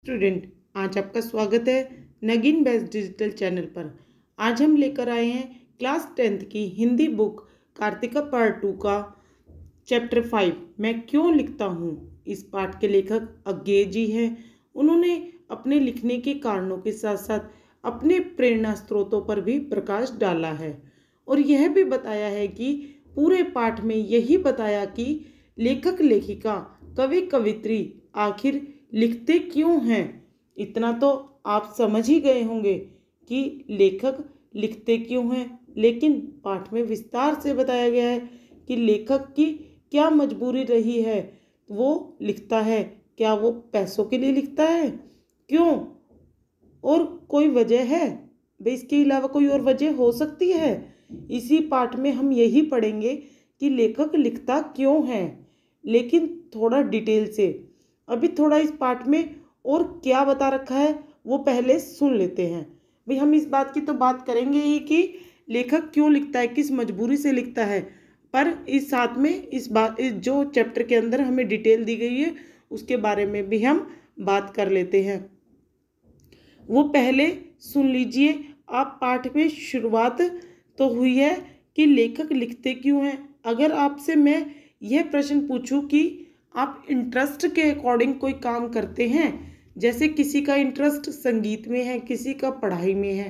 Student, आज आपका स्वागत है नगीन बेस्ट डिजिटल चैनल पर। आज हम लेकर आए हैं क्लास 10th की हिंदी बुक कार्तिका पार्ट 2 का चैप्टर 5 मैं क्यों लिखता हूँ। इस पाठ के लेखक अज्ञेय जी हैं। उन्होंने अपने लिखने के कारणों के साथ साथ अपने प्रेरणा स्रोतों पर भी प्रकाश डाला है और यह भी बताया है कि पूरे पाठ में यही बताया कि लेखक लेखिका कवि कवित्री आखिर लिखते क्यों हैं। इतना तो आप समझ ही गए होंगे कि लेखक लिखते क्यों हैं, लेकिन पाठ में विस्तार से बताया गया है कि लेखक की क्या मजबूरी रही है वो लिखता है। क्या वो पैसों के लिए लिखता है, क्यों, और कोई वजह है भाई, इसके अलावा कोई और वजह हो सकती है। इसी पाठ में हम यही पढ़ेंगे कि लेखक लिखता क्यों है, लेकिन थोड़ा डिटेल से। अभी थोड़ा इस पाठ में और क्या बता रखा है वो पहले सुन लेते हैं। भाई हम इस बात की तो बात करेंगे ही कि लेखक क्यों लिखता है, किस मजबूरी से लिखता है, पर इस साथ में इस जो चैप्टर के अंदर हमें डिटेल दी गई है उसके बारे में भी हम बात कर लेते हैं। वो पहले सुन लीजिए। आप पाठ में शुरुआत तो हुई है कि लेखक लिखते क्यों हैं। अगर आपसे मैं यह प्रश्न पूछूं कि आप इंटरेस्ट के अकॉर्डिंग कोई काम करते हैं, जैसे किसी का इंटरेस्ट संगीत में है, किसी का पढ़ाई में है,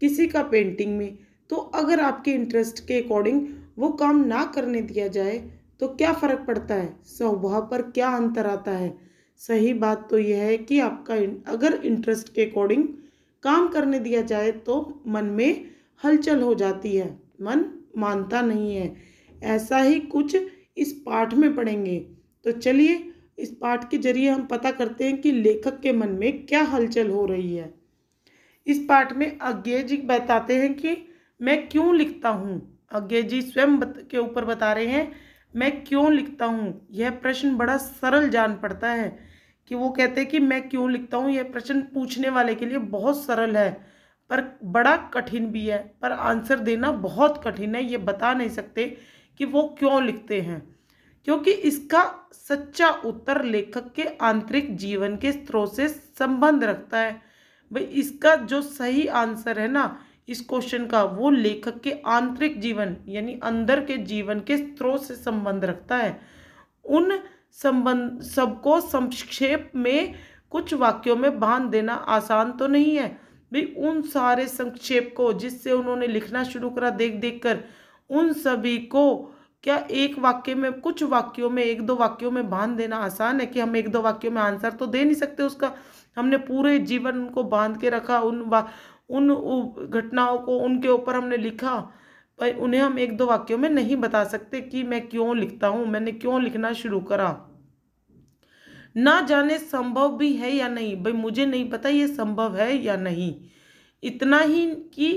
किसी का पेंटिंग में, तो अगर आपके इंटरेस्ट के अकॉर्डिंग वो काम ना करने दिया जाए तो क्या फ़र्क पड़ता है, स्वभाव पर क्या अंतर आता है। सही बात तो यह है कि आपका अगर इंटरेस्ट के अकॉर्डिंग काम करने दिया जाए तो मन में हलचल हो जाती है, मन मानता नहीं है। ऐसा ही कुछ इस पाठ में पढ़ेंगे। तो चलिए इस पाठ के जरिए हम पता करते हैं कि लेखक के मन में क्या हलचल हो रही है। इस पाठ में अज्ञेय जी बताते हैं कि मैं क्यों लिखता हूँ। अज्ञेय जी स्वयं के ऊपर बता रहे हैं मैं क्यों लिखता हूँ। यह प्रश्न बड़ा सरल जान पड़ता है कि वो कहते हैं कि मैं क्यों लिखता हूँ। यह प्रश्न पूछने वाले के लिए बहुत सरल है पर बड़ा कठिन भी है, पर आंसर देना बहुत कठिन है। ये बता नहीं सकते कि वो क्यों लिखते हैं, क्योंकि इसका सच्चा उत्तर लेखक के आंतरिक जीवन के स्रोत से संबंध रखता है। भाई इसका जो सही आंसर है ना इस क्वेश्चन का, वो लेखक के आंतरिक जीवन यानी अंदर के जीवन के स्रोत से संबंध रखता है। उन संबंध सबको संक्षेप में कुछ वाक्यों में बांध देना आसान तो नहीं है। भाई उन सारे संक्षेप को जिससे उन्होंने लिखना शुरू करा देख देख कर, उन सभी को क्या एक वाक्य में, कुछ वाक्यों में, एक दो वाक्यों में बांध देना आसान है कि हम एक दो वाक्यों में आंसर तो दे नहीं सकते उसका। हमने पूरे जीवन को बांध के रखा, उन घटनाओं को उनके ऊपर हमने लिखा, पर उन्हें हम एक दो वाक्यों में नहीं बता सकते कि मैं क्यों लिखता हूँ, मैंने क्यों लिखना शुरू करा। ना जाने संभव भी है या नहीं, भाई मुझे नहीं पता ये संभव है या नहीं। इतना ही कि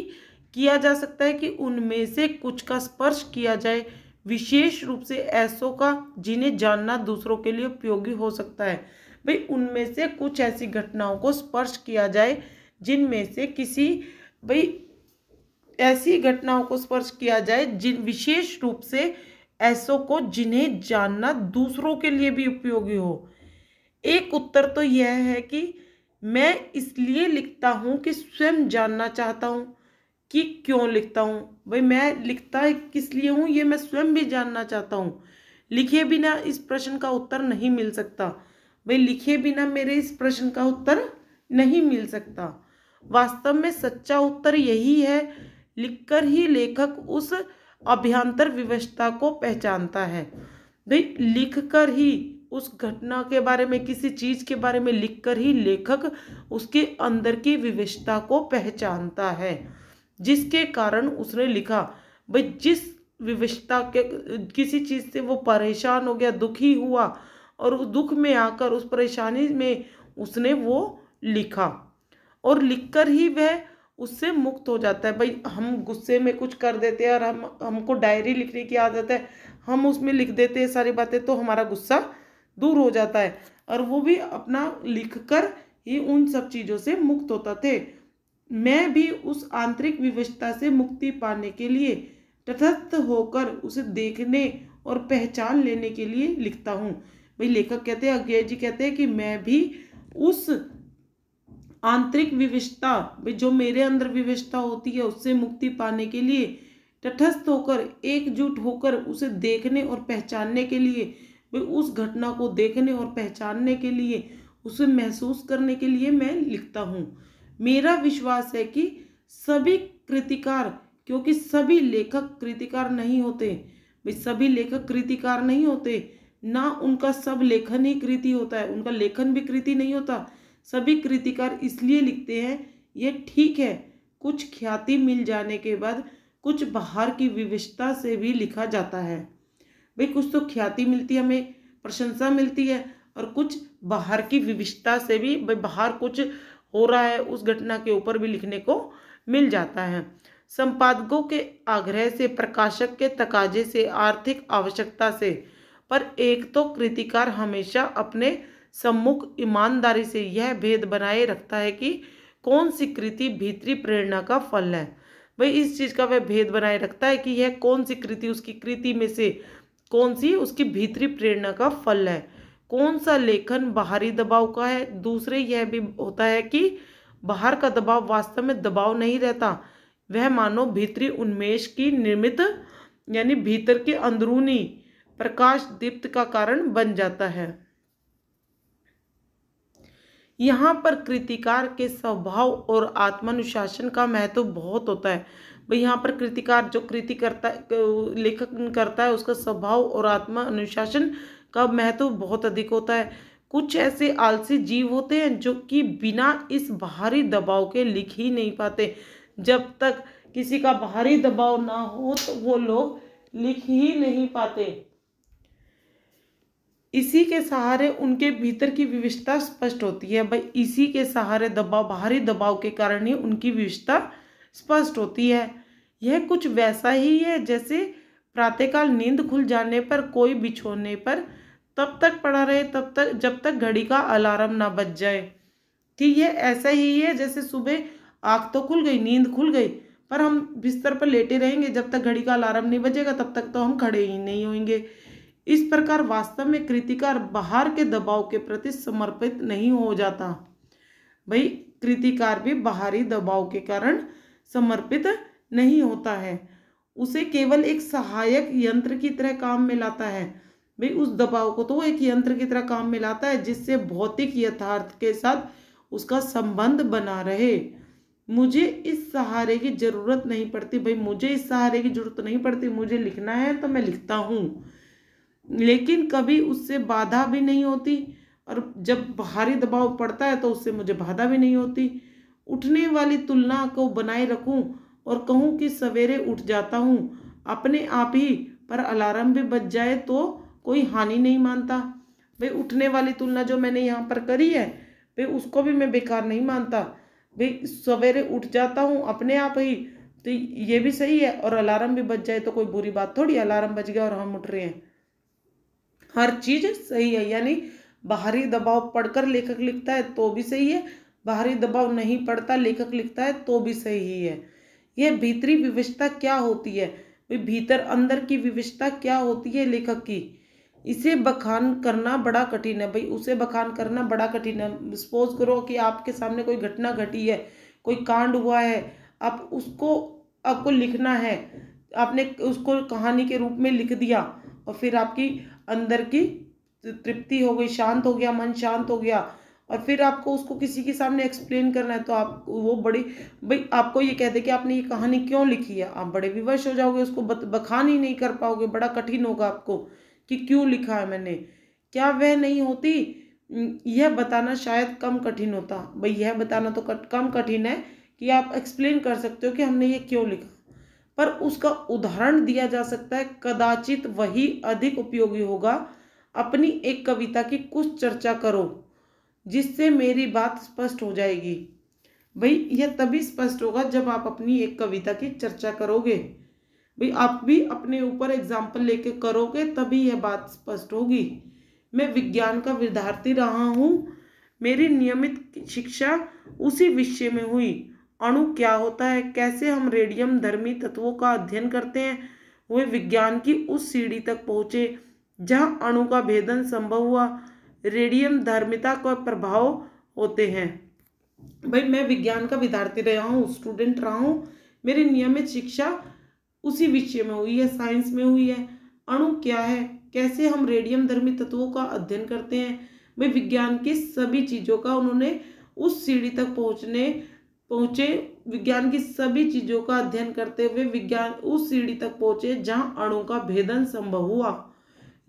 किया जा सकता है कि उनमें से कुछ का स्पर्श किया जाए, विशेष रूप से ऐसों का जिन्हें जानना दूसरों के लिए उपयोगी हो सकता है। भाई उनमें से कुछ ऐसी घटनाओं को स्पर्श किया जाए जिनमें से किसी, भाई ऐसी घटनाओं को स्पर्श किया जाए जिन विशेष रूप से ऐसों को जिन्हें जानना दूसरों के लिए भी उपयोगी हो। एक उत्तर तो यह है कि मैं इसलिए लिखता हूँ कि स्वयं जानना चाहता हूँ कि क्यों लिखता हूँ। भाई मैं लिखता है किस लिए हूँ ये मैं स्वयं भी जानना चाहता हूँ। लिखे बिना इस प्रश्न का उत्तर नहीं मिल सकता। भाई लिखे बिना मेरे इस प्रश्न का उत्तर नहीं मिल सकता। वास्तव में सच्चा उत्तर यही है, लिखकर ही लेखक उस अभ्यंतर विवशता को पहचानता है। भाई लिखकर ही उस घटना के बारे में, किसी चीज के बारे में लिखकर ही लेखक उसके अंदर की विवशता को पहचानता है जिसके कारण उसने लिखा। भाई जिस विवशता के, किसी चीज से वो परेशान हो गया, दुखी हुआ और उस दुख में आकर, उस परेशानी में उसने वो लिखा और लिखकर ही वह उससे मुक्त हो जाता है। भाई हम गुस्से में कुछ कर देते हैं और हमको डायरी लिखने की आदत है, हम उसमें लिख देते हैं सारी बातें तो हमारा गुस्सा दूर हो जाता है, और वो भी अपना लिखकर ही उन सब चीज़ों से मुक्त होता थे। मैं भी उस आंतरिक विवशता से मुक्ति पाने के लिए, तटस्थ होकर उसे देखने और पहचान लेने के लिए लिखता हूँ। भाई लेखक कहते हैं, अज्ञेय जी कहते हैं कि मैं भी उस आंतरिक विविधता, जो मेरे अंदर विविधता होती है उससे मुक्ति पाने के लिए, तटस्थ होकर एकजुट होकर उसे देखने और पहचानने के लिए, भाई उस घटना को देखने और पहचानने के लिए, उसे महसूस करने के लिए मैं लिखता हूँ। मेरा विश्वास है कि सभी कृतिकार, क्योंकि सभी लेखक कृतिकार नहीं होते, भाई सभी लेखक कृतिकार नहीं होते, ना उनका सब लेखन ही कृति होता है, उनका लेखन भी कृति नहीं होता। सभी कृतिकार इसलिए लिखते हैं, ये ठीक है, कुछ ख्याति मिल जाने के बाद कुछ बाहर की विविधता से भी लिखा जाता है। भाई कुछ तो ख्याति मिलती है, हमें प्रशंसा मिलती है, और कुछ बाहर की विविधता से भी, भाई बाहर कुछ हो रहा है उस घटना के ऊपर भी लिखने को मिल जाता है। संपादकों के आग्रह से, प्रकाशक के तकाजे से, आर्थिक आवश्यकता से, पर एक तो कृतिकार हमेशा अपने सम्मुख ईमानदारी से यह भेद बनाए रखता है कि कौन सी कृति भीतरी प्रेरणा का फल है। भाई इस चीज़ का वह भेद बनाए रखता है कि यह कौन सी कृति, उसकी कृति में से कौन सी उसकी भीतरी प्रेरणा का फल है, कौन सा लेखन बाहरी दबाव का है। दूसरे यह भी होता है कि बाहर का दबाव वास्तव में दबाव नहीं रहता, वह मानो भीतरी उन्मेष की निर्मित, यानी भीतर के अंदरूनी प्रकाश दीप्त का कारण बन जाता है। यहाँ पर कृतिकार के स्वभाव और आत्मानुशासन का महत्व बहुत होता है। भाई यहाँ पर कृतिकार, जो कृति करता लेखक करता है, उसका स्वभाव और आत्मा अनुशासन का महत्व बहुत अधिक होता है। कुछ ऐसे आलसी जीव होते हैं जो कि बिना इस बाहरी दबाव के लिख ही नहीं पाते। जब तक किसी का बाहरी दबाव ना हो तो वो लोग लिख ही नहीं पाते। इसी के सहारे उनके भीतर की विविधता स्पष्ट होती है। भाई इसी के सहारे दबाव, बाहरी दबाव के कारण ही उनकी विविधता स्पष्ट होती है। यह कुछ वैसा ही है जैसे प्रातःकाल नींद खुल जाने पर कोई बिछोने पर तब तक पड़ा रहे, तब तक जब तक घड़ी का अलार्म ना बज जाए। ठीक है, ऐसा ही है जैसे सुबह आँख तो खुल गई, नींद खुल गई, पर हम बिस्तर पर लेटे रहेंगे जब तक घड़ी का अलार्म नहीं बजेगा, तब तक तो हम खड़े ही नहीं होंगे। इस प्रकार वास्तव में कृतिकार बाहर के दबाव के प्रति समर्पित नहीं हो जाता। भाई कृतिकार भी बाहरी दबाव के कारण समर्पित नहीं होता है, उसे केवल एक सहायक यंत्र की तरह काम में लाता है। भाई उस दबाव को तो वो एक यंत्र की तरह काम में लाता है जिससे भौतिक यथार्थ के साथ उसका संबंध बना रहे। मुझे इस सहारे की जरूरत नहीं पड़ती, भाई मुझे इस सहारे की जरूरत नहीं पड़ती, मुझे लिखना है तो मैं लिखता हूँ, लेकिन कभी उससे बाधा भी नहीं होती, और जब बाहरी दबाव पड़ता है तो उससे मुझे बाधा भी नहीं होती। उठने वाली तुलना को बनाए रखूं और कहूं कि सवेरे उठ जाता हूं अपने आप ही, पर अलार्म भी बज जाए तो कोई हानि नहीं मानता। भाई उठने वाली तुलना जो मैंने यहाँ पर करी है, भाई उसको भी मैं बेकार नहीं मानता। भाई सवेरे उठ जाता हूँ अपने आप ही, तो ये भी सही है, और अलार्म भी बज जाए तो कोई बुरी बात थोड़ी, अलार्म बज गया और हम उठ रहे हैं, हर चीज सही है। यानी बाहरी दबाव पढ़कर लेखक लिखता है तो भी सही है, बाहरी दबाव नहीं पड़ता लेखक लिखता है तो भी सही है। यह भीतरी विविधता क्या होती है, भीतर अंदर की विविधता क्या होती है लेखक की, इसे बखान करना बड़ा कठिन है। भाई उसे बखान करना बड़ा कठिन है। सपोज करो कि आपके सामने कोई घटना घटी है, कोई कांड हुआ है, आप उसको आपको लिखना है, आपने उसको कहानी के रूप में लिख दिया, और फिर आपकी अंदर की तृप्ति हो गई, शांत हो गया, मन शांत हो गया, और फिर आपको उसको किसी के सामने एक्सप्लेन करना है, तो आप वो बड़ी, भाई आपको ये कहते कि आपने ये कहानी क्यों लिखी है, आप बड़े विवश हो जाओगे, उसको बखान ही नहीं कर पाओगे, बड़ा कठिन होगा आपको कि क्यों लिखा है मैंने। क्या वह नहीं होती, यह बताना शायद कम कठिन होता। भाई यह बताना तो कम कठिन है कि आप एक्सप्लेन कर सकते हो कि हमने ये क्यों लिखा, पर उसका उदाहरण दिया जा सकता है। कदाचित वही अधिक उपयोगी होगा। अपनी एक कविता की कुछ चर्चा करो जिससे मेरी बात स्पष्ट हो जाएगी। भाई यह तभी स्पष्ट होगा जब आप अपनी एक कविता की चर्चा करोगे। भाई आप भी अपने ऊपर एग्जाम्पल लेके करोगे तभी यह बात स्पष्ट होगी। मैं विज्ञान का विद्यार्थी रहा हूँ, मेरी नियमित शिक्षा उसी विषय में हुई। अणु क्या होता है, कैसे हम रेडियम धर्मी तत्वों का अध्ययन करते हैं, वे विज्ञान की उस सीढ़ी तक पहुँचे जहां अणु का भेदन संभव हुआ। रेडियम धर्मिता का प्रभाव होते हैं। भाई मैं विज्ञान का विद्यार्थी रहा हूँ, स्टूडेंट रहा हूँ, मेरी नियमित शिक्षा उसी विषय में हुई है, साइंस में हुई है। अणु क्या है, कैसे हम रेडियम धर्मी तत्वों का अध्ययन करते हैं। भाई विज्ञान की सभी चीज़ों का उन्होंने उस सीढ़ी तक पहुँचे, विज्ञान की सभी चीज़ों का अध्ययन करते हुए विज्ञान उस सीढ़ी तक पहुँचे जहाँ अणु का भेदन संभव हुआ।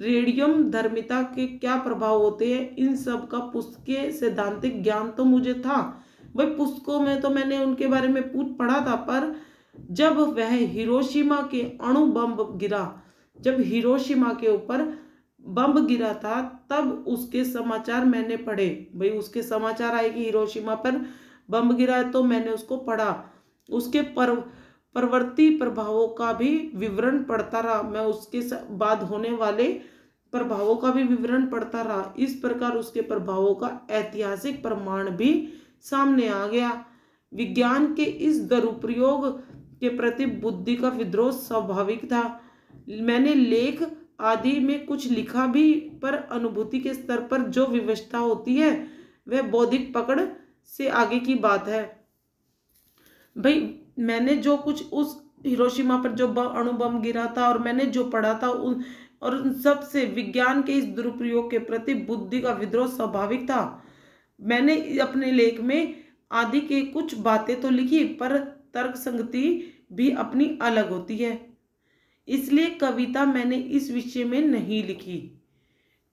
रेडियम धर्मिता के क्या प्रभाव होते हैं, इन सब का पुस्तकीय सैद्धांतिक ज्ञान तो मुझे था। भाई पुस्तकों में तो मैंने उनके बारे में पढ़ा था, पर जब वह हिरोशिमा के अणु बम गिरा, जब हिरोशिमा के ऊपर बम गिरा था, तब उसके समाचार मैंने पढ़े। भाई उसके समाचार आए कि हिरोशिमा पर बम गिरा है, तो मैंने उसको पढ़ा। उसके परवर्ती प्रभावों का भी विवरण पढ़ता रहा, मैं उसके बाद होने वाले प्रभावों का भी विवरण पढ़ता रहा। इस प्रकार उसके प्रभावों का ऐतिहासिक प्रमाण भी सामने आ गया। विज्ञान के इस दुरुपयोग के प्रति बुद्धि का विद्रोह स्वाभाविक था। मैंने लेख आदि में कुछ लिखा भी, पर अनुभूति के स्तर पर जो विवशता होती है वह बौद्धिक पकड़ से आगे की बात है। भाई मैंने जो कुछ उस हिरोशिमा पर जो अणु बम गिरा था और मैंने जो पढ़ा था और उन सब से विज्ञान के इस दुरुपयोग के प्रति बुद्धि का विद्रोह स्वाभाविक था। मैंने अपने लेख में आदि के कुछ बातें तो लिखी, पर तर्क संगति भी अपनी अलग होती है। इसलिए कविता मैंने इस विषय में नहीं लिखी,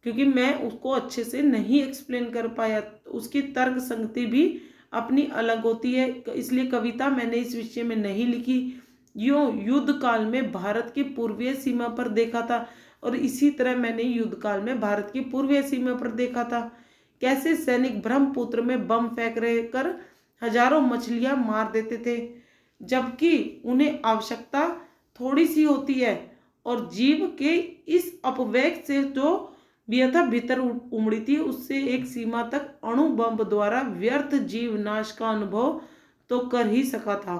क्योंकि मैं उसको अच्छे से नहीं एक्सप्लेन कर पाया। उसकी तर्क संगति भी अपनी अलग होती है, इसलिए कविता मैंने इस विषय में नहीं लिखी। युद्ध काल में भारत की पूर्वीय सीमा पर देखा था, और इसी तरह मैंने युद्ध काल में भारत की पूर्वीय सीमा पर देखा था कैसे सैनिक ब्रह्मपुत्र में बम फेंक रहे कर हजारों मछलियां मार देते थे, जबकि उन्हें आवश्यकता थोड़ी सी होती है, और जीव के इस अपवेग से जो व्यथा भीतर उमड़ी थी, उससे एक सीमा तक अणु बम द्वारा व्यर्थ जीव नाश का अनुभव तो कर ही सका था।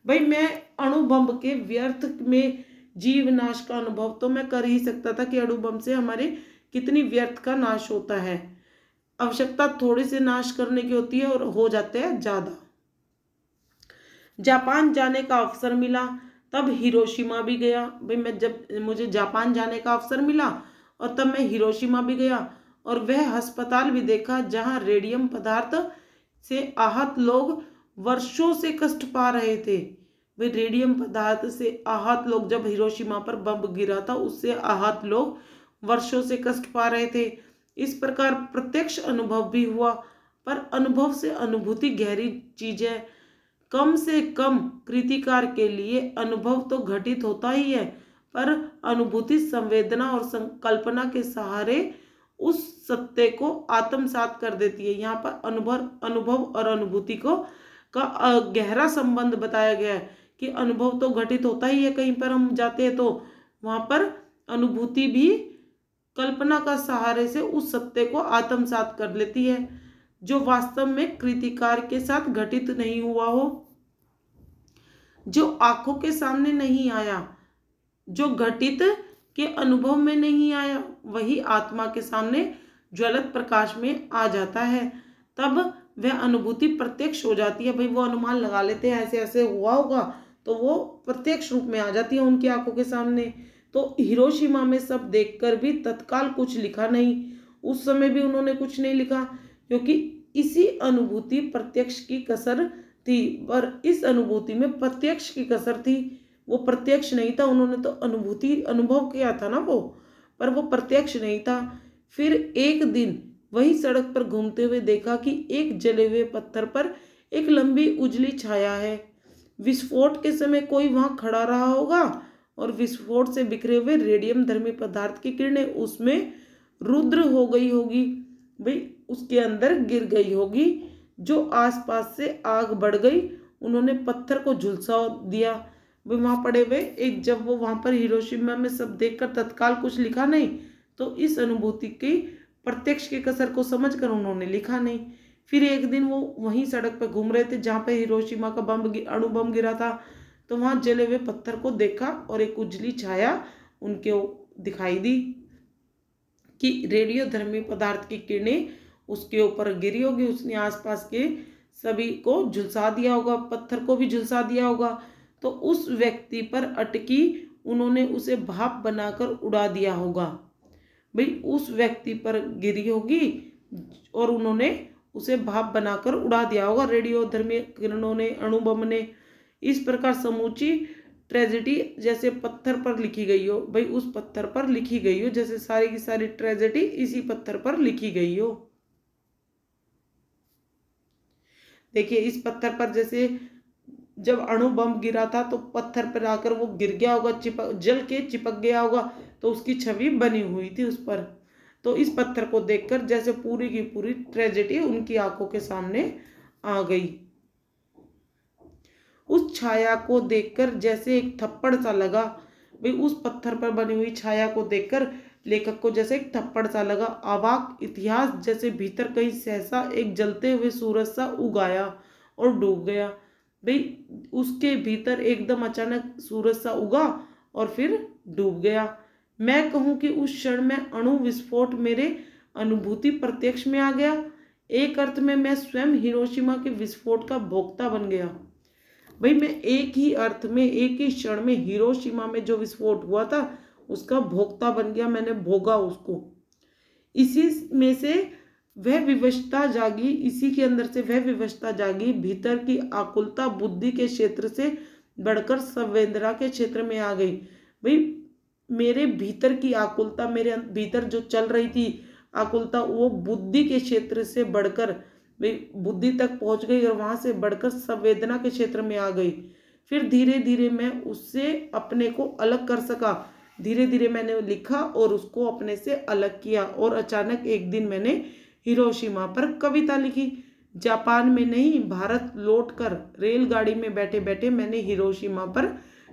भाई मैं अणु बम के व्यर्थ में जीव नाश का अनुभव तो मैं कर ही सकता था कि अणु बम से हमारे कितनी व्यर्थ का नाश होता है। आवश्यकता थोड़ी से नाश करने की होती है और हो जाते हैं ज्यादा। जापान जाने का अवसर मिला, तब हिरोशिमा भी गया। भाई जब मुझे जापान जाने का अवसर मिला और तब मैं हिरोशिमा भी गया, और वह अस्पताल भी देखा जहां रेडियम पदार्थ से आहत लोग वर्षों से कष्ट पा रहे थे। वे रेडियम पदार्थ से आहत लोग, जब हिरोशिमा पर बम गिरा था, उससे आहत लोग वर्षों से कष्ट पा रहे थे। इस प्रकार प्रत्यक्ष अनुभव भी हुआ, पर अनुभव से अनुभूति गहरी चीज है। कम से कम कृतिकार के लिए अनुभव तो घटित होता ही है, पर अनुभूति संवेदना और संकल्पना के सहारे उस सत्य को आत्मसात कर देती है। यहाँ पर अनुभव और अनुभूति का गहरा संबंध बताया गया है कि अनुभव तो घटित होता ही है, कहीं पर हम जाते हैं तो वहाँ पर अनुभूति भी कल्पना का सहारे से उस सत्य को आत्मसात कर लेती है, जो वास्तव में कृतिकार के साथ घटित नहीं हुआ हो, जो आंखों के सामने नहीं आया, जो घटित के अनुभव में नहीं आया, वही आत्मा के सामने ज्वलंत प्रकाश में आ जाता है। तब वह अनुभूति प्रत्यक्ष हो जाती है। भाई वो अनुमान लगा लेते हैं ऐसे ऐसे हुआ होगा, तो वो प्रत्यक्ष रूप में आ जाती है उनकी आंखों के सामने। तो हिरोशिमा में सब देखकर भी तत्काल कुछ लिखा नहीं, उस समय भी उन्होंने कुछ नहीं लिखा, क्योंकि इसी अनुभूति प्रत्यक्ष की कसर थी। पर इस अनुभूति में प्रत्यक्ष की कसर थी, वो प्रत्यक्ष नहीं था। उन्होंने तो अनुभव किया था ना वो, पर वो प्रत्यक्ष नहीं था। फिर एक दिन वही सड़क पर घूमते हुए देखा कि एक जले हुए पत्थर पर एक लंबी उजली छाया है। विस्फोट के समय कोई वहां खड़ा रहा होगा और विस्फोट से बिखरे हुए रेडियम धर्मी पदार्थ की किरणें उसमें रुद्र हो गई होगी, भाई उसके अंदर गिर गई होगी, जो आसपास से आग बढ़ गई। उन्होंने पत्थर को झुलसा दिया। भाई वहाँ पड़े हुए एक, जब वो वहाँ पर हिरोशिमा में सब देखकर तत्काल कुछ लिखा नहीं, तो इस अनुभूति की प्रत्यक्ष की कसर को समझकर उन्होंने लिखा नहीं। फिर एक दिन वो वहीं सड़क पर घूम रहे थे जहाँ पे हिरोशिमा का अणु बम गिरा था, तो वहाँ जले हुए पत्थर को देखा और एक उजली छाया उनके दिखाई दी कि रेडियो धर्मी पदार्थ की किरणें उसके ऊपर गिरी होगी। उसने आसपास के सभी को झुलसा दिया होगा, पत्थर को भी झुलसा दिया होगा। तो उस व्यक्ति पर अटकी, उन्होंने उसे भाप बनाकर उड़ा दिया होगा। भाई उस व्यक्ति पर गिरी होगी और उन्होंने उसे भाप बनाकर उड़ा दिया होगा रेडियोधर्मी किरणों ने, अणुबम ने। इस प्रकार समूची ट्रेजेडी जैसे पत्थर पर लिखी गई हो, भाई उस पत्थर पर लिखी गई हो, जैसे सारी की सारी ट्रेजेडी इसी पत्थर पर लिखी गई हो। देखिए इस पत्थर पर जैसे जब अणु बम गिरा था तो पत्थर पर आकर वो गिर गया होगा, चिपक जल के चिपक गया होगा, तो उसकी छवि बनी हुई थी उस पर। तो इस पत्थर को देखकर जैसे पूरी की पूरी ट्रेजेडी उनकी आंखों के सामने आ गई। उस छाया को देखकर जैसे एक थप्पड़ सा लगा। भाई उस पत्थर पर बनी हुई छाया को देखकर लेखक को जैसे एक थप्पड़ सा लगा। अवाक इतिहास जैसे भीतर कहीं सहसा एक जलते हुए सूरज सा उगाया और डूब गया। भाई उसके भीतर एकदम अचानक सूरज सा उगा और फिर डूब गया। मैं कहूँ कि उस क्षण में अणु विस्फोट मेरे अनुभूति प्रत्यक्ष में आ गया। एक अर्थ में मैं स्वयं हिरोशिमा के विस्फोट का भोक्ता बन गया। भाई मैं एक ही अर्थ में, एक ही क्षण में हिरोशिमा में जो विस्फोट हुआ था उसका भोक्ता बन गया, मैंने भोगा उसको। इसी में से वह विवशता जागी, इसी के अंदर से वह विवशता जागी, भीतर की आकुलता बुद्धि के क्षेत्र से बढ़कर संवेदना के क्षेत्र में आ गई। भाई मेरे भीतर की आकुलता, मेरे भीतर जो चल रही थी आकुलता, वो बुद्धि के क्षेत्र से बढ़कर बुद्धि तक पहुंच गई और वहां से बढ़कर संवेदना के क्षेत्र में आ गई। फिर धीरे धीरे मैं उससे अपने को अलग कर सका। धीरे धीरे मैंने लिखा और उसको अपने से अलग किया और अचानक एक दिन मैंने हिरोशिमा पर कविता लिखी। जापान में नहीं, भारत लौटकर रेलगाड़ी में बैठे बैठे मैंने हिरोशिमा पर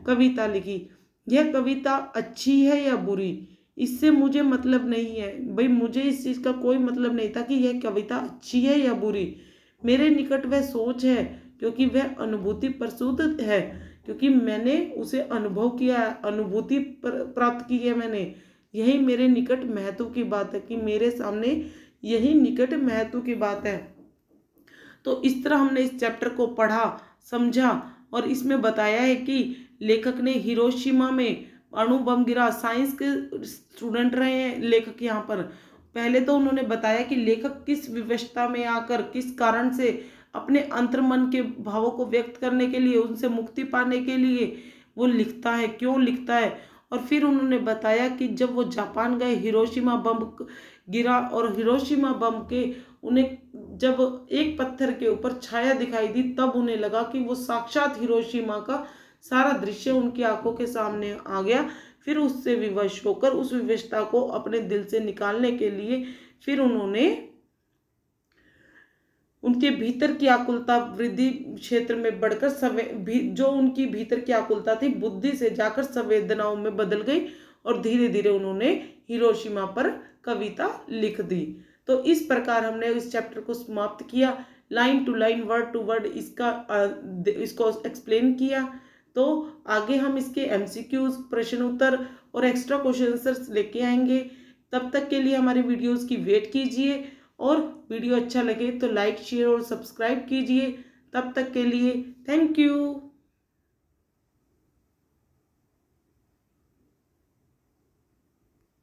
कविता लिखी। यह कविता अच्छी है या बुरी, इससे मुझे मतलब नहीं है। भाई मुझे इस चीज़ का कोई मतलब नहीं था कि यह कविता अच्छी है या बुरी। मेरे निकट वह सोच है क्योंकि वह अनुभूति प्रसूत है, क्योंकि मैंने उसे अनुभव किया है, अनुभूति प्राप्त की है मैंने। यही मेरे निकट महत्व की बात है कि मेरे सामने यही निकट महत्व की बात है। तो इस तरह हमने इस चैप्टर को पढ़ा, समझा और इसमें बताया है कि लेखक ने हिरोशिमा में अणु बम गिरा। साइंस के स्टूडेंट रहे हैं लेखक यहाँ पर। पहले तो उन्होंने बताया कि लेखक किस विवशता में आकर, किस कारण से अपने अंतर्मन के भावों को व्यक्त करने के लिए, उनसे मुक्ति पाने के लिए वो लिखता है, क्यों लिखता है। और फिर उन्होंने बताया कि जब वो जापान गए, हिरोशिमा बम गिरा और हिरोशिमा बम के उन्हें जब एक पत्थर के ऊपर छाया दिखाई दी, तब उन्हें लगा कि वो साक्षात हिरोशिमा का सारा दृश्य उनकी आंखों के सामने आ गया। फिर उससे विवश होकर उस विवशता को अपने दिल से निकालने के लिए फिर उन्होंने उनके भीतर की आकुलता वृद्धि क्षेत्र में बढ़कर जो उनकी भीतर की आकुलता थी बुद्धि से जाकर संवेदनाओं में बदल गई और धीरे धीरे उन्होंने हिरोशिमा पर कविता लिख दी। तो इस प्रकार हमने इस चैप्टर को समाप्त किया, line to line, word to word इसको एक्सप्लेन किया। तो आगे हम इसके एमसीक्यूज, प्रश्न उत्तर और एक्स्ट्रा क्वेश्चन आंसर्स लेके आएंगे। तब तक के लिए हमारी वीडियोस की वेट कीजिए और वीडियो अच्छा लगे तो लाइक, शेयर और सब्सक्राइब कीजिए। तब तक के लिए थैंक यू।